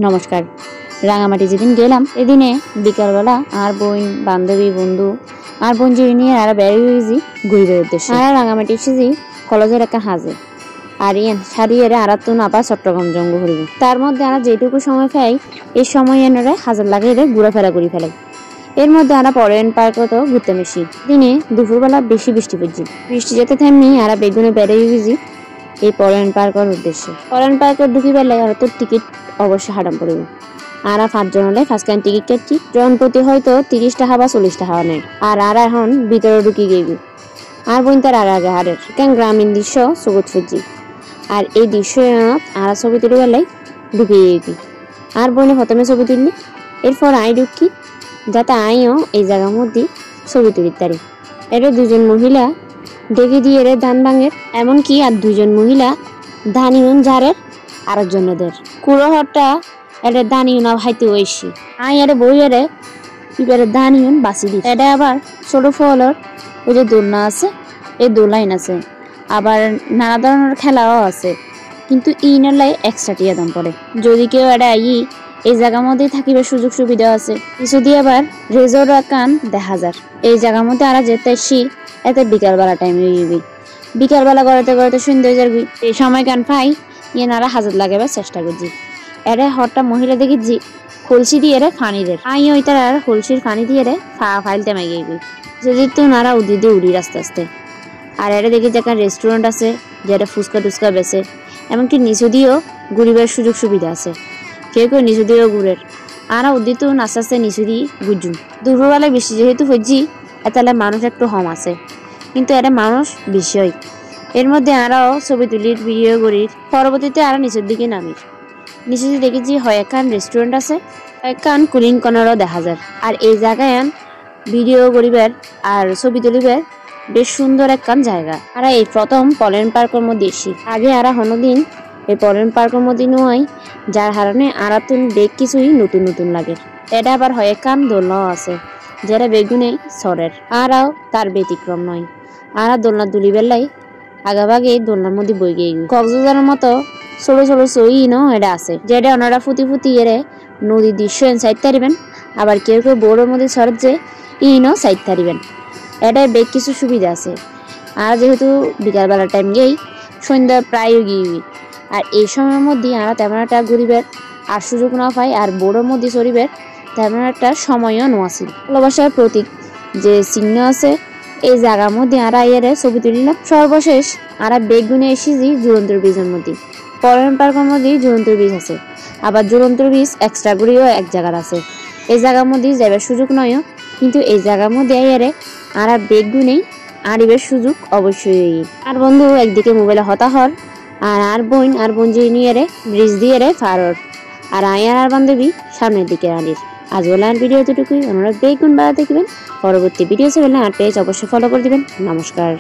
নমস্কার। রাঙামাটি যেদিন গেলাম এদিনে বিকালবেলা আর বোন বান্ধবী বন্ধু আর বোন জিরি নিয়ে আর বেরিয়ে গেছি ঘুরবার উদ্দেশ্যে। আর রাঙামাটি এসেছি কলেজের একটা হাজে আর ইয়ান সারিয়ে আরাতুন আবার চট্টগ্রাম জঙ্গ ঘুরব। তার মধ্যে আমরা যেটুকু সময় পাই এই সময় এনে হাজার লাগিয়ে ঘুরাফেরা করে ফেলাই। এর মধ্যে আমরা পরেন পার্কত ঘুরতে মেশি। দিনে দুপুরবেলা বেশি বৃষ্টি পড়ছি, বৃষ্টি যেতে থামনি আর বেগুনে বেরিয়ে গেছি এই পরেন পার্কের উদ্দেশ্যে। পরেন পার্কে ঢুকি পেলে আর তোর টিকিট অবশ্যই হারাম পড়ব। আর 5 জন হলে ফার্স্ট টাইম টিকিট কাটছি, জন প্রতি হয়তো 30 টাকা বা 40 টাকা নেয়। আর এখন ভিতরে ঢুকি গেবি আর বোন তার আগে হারের কেন গ্রামীণ দৃশ্য সবুজ ফুজি। আর এই দৃশ্য আর ছবি তুলে বেলায় ঢুকে গেবি আর বোনে প্রথমে ছবি তুললি, এরপর আই ঢুকি যাতে আইও এই জায়গার মধ্যে ছবি তুলি তারি। এর 2জন মহিলা ডেকে দিয়ে রে ধান ভাঙের, এমনকি আর 2জন মহিলা ধান ইউন ঝাড়ের আরেকজনেদের কুড়ো হরটা এটা ধান ইউন হাইতে ওইসি আই আরে বই এরে এবারে ধান ইউন বাঁচি দি। এটা আবার ছোট ফলর ওই যে দোলনা আছে, এই দোলাইন আছে, আবার নানা ধরনের খেলাও আছে, কিন্তু ইনালাই এক্সট্রা টিয়া দাম পড়ে। যদি কেউ এটা এই জায়গার মধ্যে থাকিবার সুযোগ সুবিধা আছে। কিছু দিয়ে আবার রেজর্ট কান দেখা যায় এই জায়গার মধ্যে আর যেতে আসি এতে বিকালবেলা টাইম হইবি। বিকালবেলা গড়াতে গড়াতে সন্ধ্যে হয়ে যাবি। এই সময় কান পাই ইয়ে নারা হাজার লাগাবার চেষ্টা করছি। এরে হরটা মহিলা দেখেছি কলসি দিয়ে রে ফানি রে আই ওই তার আর কলসির ফানি দিয়ে রে ফাইলতে মাই গেবি যদি তো নারা উদি দিয়ে উড়ি আস্তে আস্তে। আর এটা দেখি যে একটা রেস্টুরেন্ট আছে যেটা ফুচকা টুচকা বেছে, এমনকি নিচু দিয়েও ঘুরিবার সুযোগ সুবিধা আছে। কেউ কেউ নিচু দিয়েও ঘুরের আর উদি তো আস্তে আস্তে নিচু দিয়ে বুঝুন। দুপুরবেলায় বেশি যেহেতু হচ্ছি এতালে মানুষ একটু কম আছে, কিন্তু এটা মানুষ বেশি হয়। এর মধ্যে আরও ছবি তুলির ভিডিও করির পরবর্তীতে আরো নিচের দিকে নামির। নিচে দেখেছি হয় একখান রেস্টুরেন্ট আছে, একখান কুলিং কর্নারও দেখা যায়। আর এই জায়গায় ভিডিও করিবার আর ছবি তুলিবার বেশ সুন্দর একখান জায়গা। আর এই প্রথম পলেন পার্কের মধ্যে এসি, আগে আর হনদিন এই পলেন পার্কের মধ্যে নয়, যার কারণে আরাতুন বেগ কিছুই নতুন নতুন লাগে। এটা আবার হয় একখান দোলনাও আছে যেটা বেগুনে সরের আরও তার ব্যতিক্রম নয়। আর দোলনা দুলি বেলাই আগাভাগে দোলনার মধ্যে বই গিয়ে কক্সবাজারের মতো ছোট ছোট সই এটা আছে যেটা ওনারা ফুটি ফুটি এরে নদীর দৃশ্য সাইড তারিবেন। আবার কেউ কেউ বোর্ডের মধ্যে সরের যে সাইড তারিবেন। এটাই বেগ কিছু সুবিধা আছে। আর যেহেতু বিকালবেলার টাইম গিয়েই সন্ধ্যা প্রায় গিয়ে আর এই সময়ের মধ্যে আমরা তেমন একটা ঘুরিবার আর সুযোগ না পাই, আর বোর্ডের মধ্যে চড়িবার তেমন একটা সময়ও নোয়াছিল। ভালোবাসার প্রতীক যে চিহ্ন আছে এই জায়গার মধ্যে আর এরে ছবি তুলিলাম। সর্বশেষ আর বেগুনে এসেছি জুরন্তর বীজের মধ্যে। পরেন পার্কের মধ্যে জুরন্তর বীজ আছে, আবার জুরন্তর বীজ এক্সট্রা করেও এক জায়গার আছে। এই জায়গার মধ্যে যাবার সুযোগ নয়, কিন্তু এই জায়গার মধ্যে এরে আর বেগুনেই আরিবের সুযোগ অবশ্যই। আর বন্ধু একদিকে মোবাইলে হতাহর আর বোন যে নিয়ে ব্রিজ দিয়ে ফারর আর আয়ার আর বান্ধবী সামনের দিকে আনির। আজ বলে আর ভিডিও এতটুকুই। ওনারা বেগুন বাড়া দেখবেন। পরবর্তী ভিডিও চাইলে আর পেজ অবশ্যই ফলো করে দিবেন। নমস্কার।